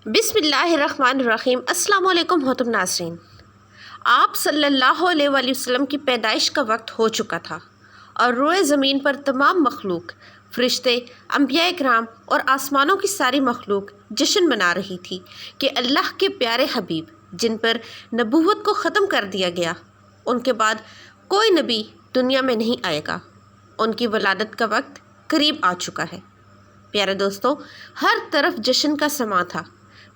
بسم اللہ الرحمن الرحیم۔ السلام علیکم محترم ناظرین، آپ صلی اللہ علیہ وآلہ وسلم کی پیدائش کا وقت ہو چکا تھا اور روئے زمین پر تمام مخلوق، فرشتے، انبیاء کرام اور آسمانوں کی ساری مخلوق جشن منا رہی تھی کہ اللہ کے پیارے حبیب جن پر نبوت کو ختم کر دیا گیا، ان کے بعد کوئی نبی دنیا میں نہیں آئے گا، ان کی ولادت کا وقت قریب آ چکا ہے۔ پیارے دوستوں، ہر طرف جشن کا سماں تھا۔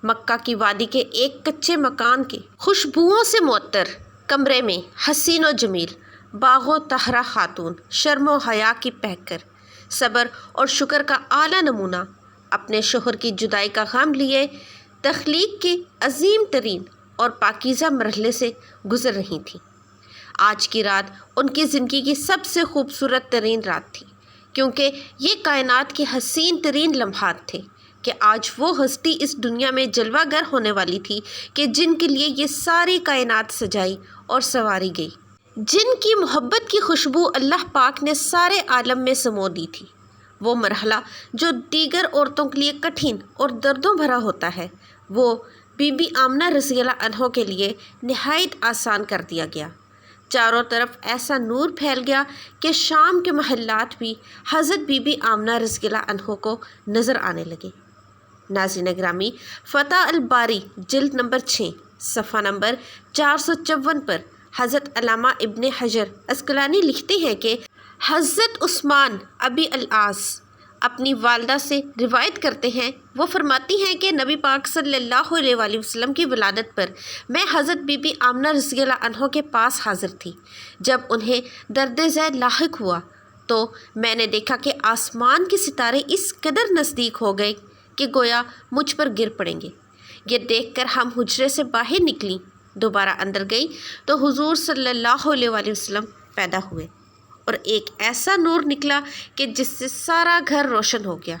مکہ کی وادی کے ایک کچے مکان کے خوشبوؤں سے معطر کمرے میں حسین و جمیل باغ و طاہرہ خاتون شرم و حیا کی پیکر، صبر اور شکر کا اعلیٰ نمونہ، اپنے شوہر کی جدائی کا غم لیے تخلیق کے عظیم ترین اور پاکیزہ مرحلے سے گزر رہی تھیں۔ آج کی رات ان کی زندگی کی سب سے خوبصورت ترین رات تھی، کیونکہ یہ کائنات کے حسین ترین لمحات تھے کہ آج وہ ہستی اس دنیا میں جلوہ گر ہونے والی تھی کہ جن کے لیے یہ ساری کائنات سجائی اور سنواری گئی، جن کی محبت کی خوشبو اللہ پاک نے سارے عالم میں سمو دی تھی۔ وہ مرحلہ جو دیگر عورتوں کے لیے کٹھن اور دردوں بھرا ہوتا ہے، وہ بی بی آمنہ رضی اللہ عنہ کے لیے نہایت آسان کر دیا گیا۔ چاروں طرف ایسا نور پھیل گیا کہ شام کے محلات بھی حضرت بی بی آمنہ رضی اللہ عنہ کو نظر آنے لگے۔ ناظرین گرامی، فتح الباری جلد نمبر 6 صفحہ نمبر 454 پر حضرت علامہ ابن حجر عسقلانی لکھتے ہیں کہ حضرت عثمان ابی العاص اپنی والدہ سے روایت کرتے ہیں، وہ فرماتی ہیں کہ نبی پاک صلی اللہ علیہ وآلہ وسلم کی ولادت پر میں حضرت بی بی آمنہ رضی اللہ عنہ کے پاس حاضر تھی۔ جب انہیں درد ذیل لاحق ہوا تو میں نے دیکھا کہ آسمان کے ستارے اس قدر نزدیک ہو گئے کہ گویا مجھ پر گر پڑیں گے۔ یہ دیکھ کر ہم حجرے سے باہر نکلیں، دوبارہ اندر گئی تو حضور صلی اللہ علیہ وآلہ وسلم پیدا ہوئے اور ایک ایسا نور نکلا کہ جس سے سارا گھر روشن ہو گیا۔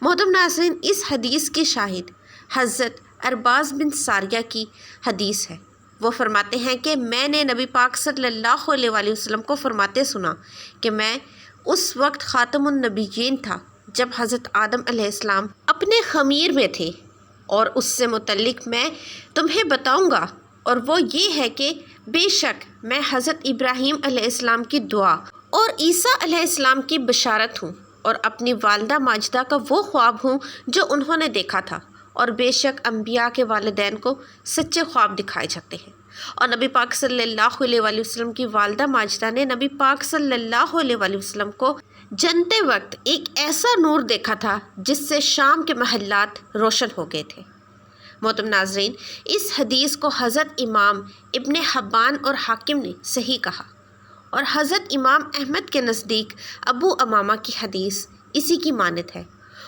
محترم ناظرین، اس حدیث کی شاہد حضرت ارباز بن ساریہ کی حدیث ہے۔ وہ فرماتے ہیں کہ میں نے نبی پاک صلی اللہ علیہ وآلہ وسلم کو فرماتے سنا کہ میں اس وقت خاتم النبیین تھا جب حضرت آدم علیہ السلام اپنے خمیر میں تھے، اور اس سے متعلق میں تمہیں بتاؤں گا، اور وہ یہ ہے کہ بے شک میں حضرت ابراہیم علیہ السلام کی دعا اور عیسیٰ علیہ السلام کی بشارت ہوں، اور اپنی والدہ ماجدہ کا وہ خواب ہوں جو انہوں نے دیکھا تھا، اور بے شک انبیاء کے والدین کو سچے خواب دکھائے جاتے ہیں۔ اور نبی پاک صلی اللہ علیہ وآلہ وسلم کی والدہ ماجدہ نے نبی پاک صلی اللہ علیہ وآلہ وسلم کو جنتے وقت ایک ایسا نور دیکھا تھا جس سے شام کے محلات روشن ہو گئے تھے۔ محترم ناظرین، اس حدیث کو حضرت امام ابن حبان اور حاکم نے صحیح کہا، اور حضرت امام احمد کے نزدیک ابو امامہ کی حدیث اسی کی مانند ہے،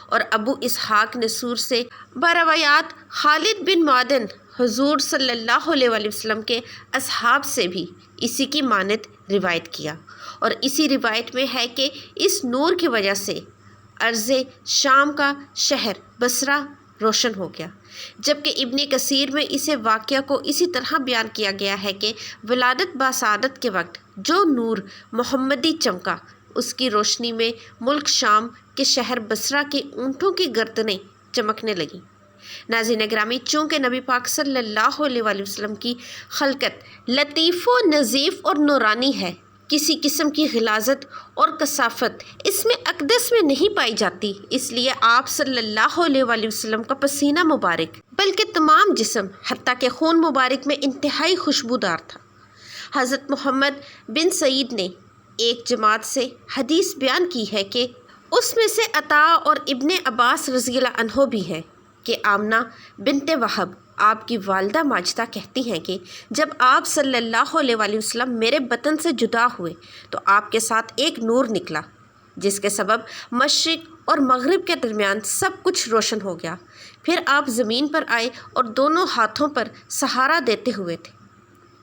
اور ابو اسحاق نسور سے بروایات خالد بن معدن حضور صلی اللہ علیہ وآلہ وسلم کے اصحاب سے بھی اسی کی مانند روایت کیا، اور اسی روایت میں ہے کہ اس نور کی وجہ سے ارض شام کا شہر بصرہ روشن ہو گیا، جبکہ ابن کثیر میں اسے واقعہ کو اسی طرح بیان کیا گیا ہے کہ ولادت باسعادت کے وقت جو نور محمدی چمکا، اس کی روشنی میں ملک شام کے شہر بصرہ کے اونٹوں کی گردنیں چمکنے لگیں۔ ناظرین گرامی، چونکہ نبی پاک صلی اللہ علیہ وآلہ وسلم کی خلقت لطیف و نظیف اور نورانی ہے، کسی قسم کی غلاظت اور کثافت اس میں اقدس میں نہیں پائی جاتی، اس لیے آپ صلی اللہ علیہ وآلہ وسلم کا پسینہ مبارک بلکہ تمام جسم حتیٰ کہ خون مبارک میں انتہائی خوشبودار تھا۔ حضرت محمد بن سعید نے ایک جماعت سے حدیث بیان کی ہے کہ اس میں سے عطا اور ابن عباس رضی اللہ عنہ بھی ہیں کہ آمنہ بنت وہب آپ کی والدہ ماجدہ کہتی ہیں کہ جب آپ صلی اللہ علیہ وآلہ وسلم میرے بطن سے جدا ہوئے تو آپ کے ساتھ ایک نور نکلا، جس کے سبب مشرق اور مغرب کے درمیان سب کچھ روشن ہو گیا۔ پھر آپ زمین پر آئے اور دونوں ہاتھوں پر سہارا دیتے ہوئے تھے۔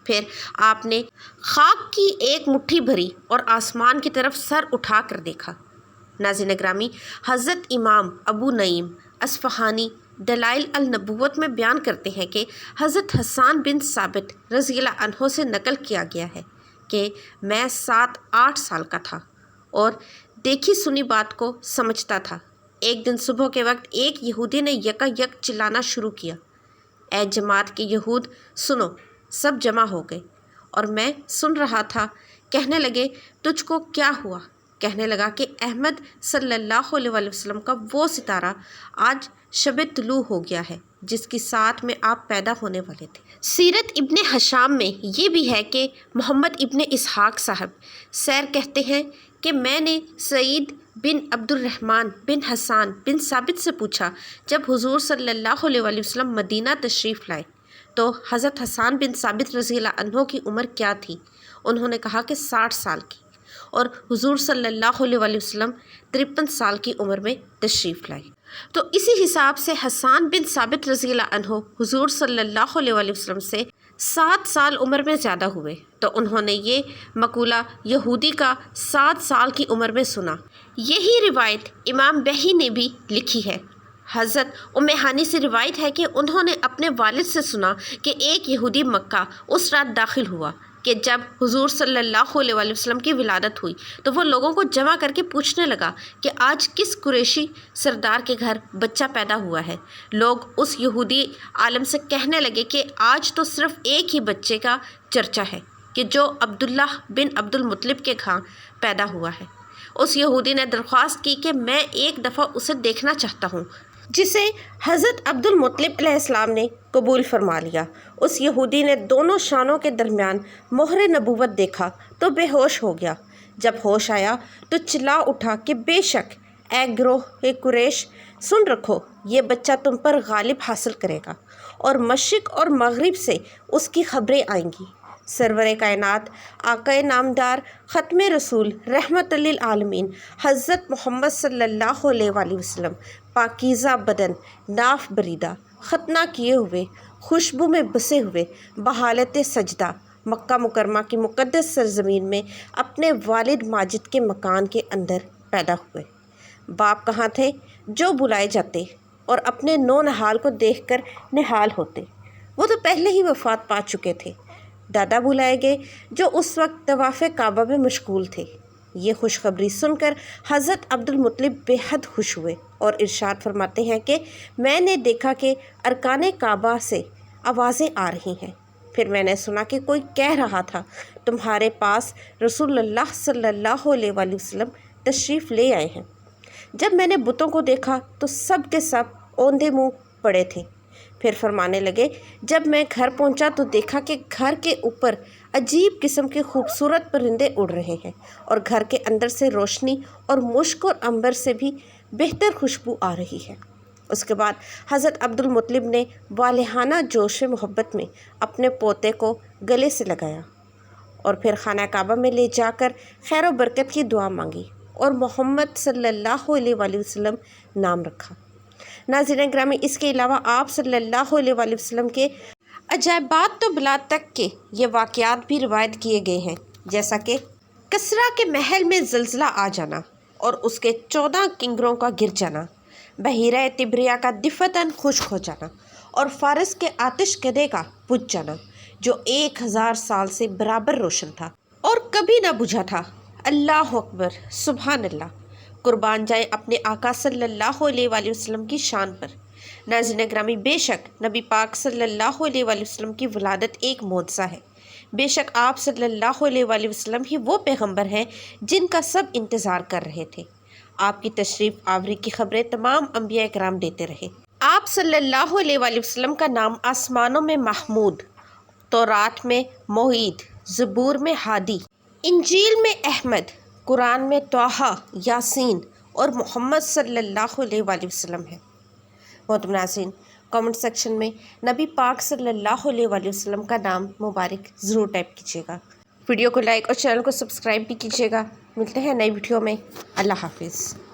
پھر آپ نے خاک کی ایک مٹھی بھری اور آسمان کی طرف سر اٹھا کر دیکھا۔ ناظرین گرامی، حضرت امام ابو نعیم اصفہانی دلائل النبوت میں بیان کرتے ہیں کہ حضرت حسان بن ثابت رضی اللہ عنہ سے نقل کیا گیا ہے کہ میں 7-8 سال کا تھا اور دیکھی سنی بات کو سمجھتا تھا، ایک دن صبح کے وقت ایک یہودی نے یکا یک چلانا شروع کیا، اے جماعت کے یہود سنو! سب جمع ہو گئے اور میں سن رہا تھا۔ کہنے لگے تجھ کو کیا ہوا؟ کہنے لگا کہ احمد صلی اللہ علیہ وسلم کا وہ ستارہ آج شب طلوع ہو گیا ہے جس کی ساتھ میں آپ پیدا ہونے والے تھے۔ سیرت ابن حشام میں یہ بھی ہے کہ محمد ابن اسحاق صاحب سیر کہتے ہیں کہ میں نے سعید بن عبد الرحمن بن حسان بن ثابت سے پوچھا، جب حضور صلی اللہ علیہ وسلم مدینہ تشریف لائے تو حضرت حسان بن ثابت رضی اللہ عنہ کی عمر کیا تھی؟ انہوں نے کہا کہ 60 سال کی، اور حضور صلی اللہ علیہ وسلم 53 سال کی عمر میں تشریف لائے۔ تو اسی حساب سے حسان بن ثابت رضی اللہ عنہ حضور صلی اللہ علیہ وسلم سے 7 سال عمر میں زیادہ ہوئے، تو انہوں نے یہ مقولہ یہودی کا 7 سال کی عمر میں سنا۔ یہی روایت امام بہی نے بھی لکھی ہے۔ حضرت ام ہانی سے روایت ہے کہ انہوں نے اپنے والد سے سنا کہ ایک یہودی مکہ اس رات داخل ہوا کہ جب حضور صلی اللہ علیہ وسلم کی ولادت ہوئی تو وہ لوگوں کو جمع کر کے پوچھنے لگا کہ آج کس قریشی سردار کے گھر بچہ پیدا ہوا ہے۔ لوگ اس یہودی عالم سے کہنے لگے کہ آج تو صرف ایک ہی بچے کا چرچا ہے کہ جو عبداللہ بن عبد المطلب کے گھر پیدا ہوا ہے۔ اس یہودی نے درخواست کی کہ میں ایک دفعہ اسے دیکھنا چاہتا ہوں، جسے حضرت عبد المطلب علیہ السلام نے قبول فرما لیا۔ اس یہودی نے دونوں شانوں کے درمیان مہر نبوت دیکھا تو بے ہوش ہو گیا۔ جب ہوش آیا تو چلا اٹھا کہ بے شک اے گروہ قریش، سن رکھو، یہ بچہ تم پر غالب حاصل کرے گا اور مشرق اور مغرب سے اس کی خبریں آئیں گی۔ سرور کائنات آقا نامدار ختم رسول رحمت للعالمین حضرت محمد صلی اللہ علیہ وسلم پاکیزہ بدن، ناف بریدہ، ختنہ کیے ہوئے، خوشبو میں بسے ہوئے، بحالت سجدہ مکہ مکرمہ کی مقدس سرزمین میں اپنے والد ماجد کے مکان کے اندر پیدا ہوئے۔ باپ کہاں تھے جو بلائے جاتے اور اپنے نو نہال کو دیکھ کر نہال ہوتے؟ وہ تو پہلے ہی وفات پا چکے تھے۔ دادا بلائے گئے جو اس وقت طواف کعبہ میں مشغول تھے۔ یہ خوشخبری سن کر حضرت عبد المطلب بے حد خوش ہوئے اور ارشاد فرماتے ہیں کہ میں نے دیکھا کہ ارکان کعبہ سے آوازیں آ رہی ہیں۔ پھر میں نے سنا کہ کوئی کہہ رہا تھا تمہارے پاس رسول اللہ صلی اللہ علیہ وسلم تشریف لے آئے ہیں۔ جب میں نے بتوں کو دیکھا تو سب کے سب اوندھے منہ پڑے تھے۔ پھر فرمانے لگے جب میں گھر پہنچا تو دیکھا کہ گھر کے اوپر عجیب قسم کے خوبصورت پرندے اڑ رہے ہیں اور گھر کے اندر سے روشنی اور مشک اور عنبر سے بھی بہتر خوشبو آ رہی ہے۔ اس کے بعد حضرت عبد المطلب نے والہانہ جوش محبت میں اپنے پوتے کو گلے سے لگایا اور پھر خانہ کعبہ میں لے جا کر خیر و برکت کی دعا مانگی اور محمد صلی اللہ علیہ وسلم نام رکھا۔ ناظرین گرامی، اس کے علاوہ آپ صلی اللہ علیہ وسلم کے عجائبات تو بلا تک کے یہ واقعات بھی روایت کیے گئے ہیں، جیسا کہ کسریٰ کے محل میں زلزلہ آ جانا اور اس کے 14 کنگروں کا گر جانا، بحیرہ تبریہ کا دفعتاً خشک ہو جانا اور فارس کے آتش کدے کا بجھ جانا جو 1000 سال سے برابر روشن تھا اور کبھی نہ بجھا تھا۔ اللہ اکبر، سبحان اللہ، قربان جائے اپنے آقا صلی اللہ علیہ وسلم کی شان پر۔ ناظرین گرامی، بے شک نبی پاک صلی اللہ علیہ وسلم کی ولادت ایک معجزہ ہے۔ بے شک آپ صلی اللہ علیہ وسلم ہی وہ پیغمبر ہیں جن کا سب انتظار کر رہے تھے۔ آپ کی تشریف آوری کی خبریں تمام انبیاء کرام دیتے رہے۔ آپ صلی اللہ علیہ وسلم کا نام آسمانوں میں محمود، تورات میں معید، زبور میں ہادی، انجیل میں احمد، قرآن میں طٰہٰ، یاسین اور محمد صلی اللہ علیہ وسلم ہے۔ محترم ناظرین، کامنٹ سیکشن میں نبی پاک صلی اللہ علیہ وسلم کا نام مبارک ضرور ٹائپ کیجیے گا۔ ویڈیو کو لائک اور چینل کو سبسکرائب بھی کیجیے گا۔ ملتے ہیں نئی ویڈیو میں۔ اللہ حافظ۔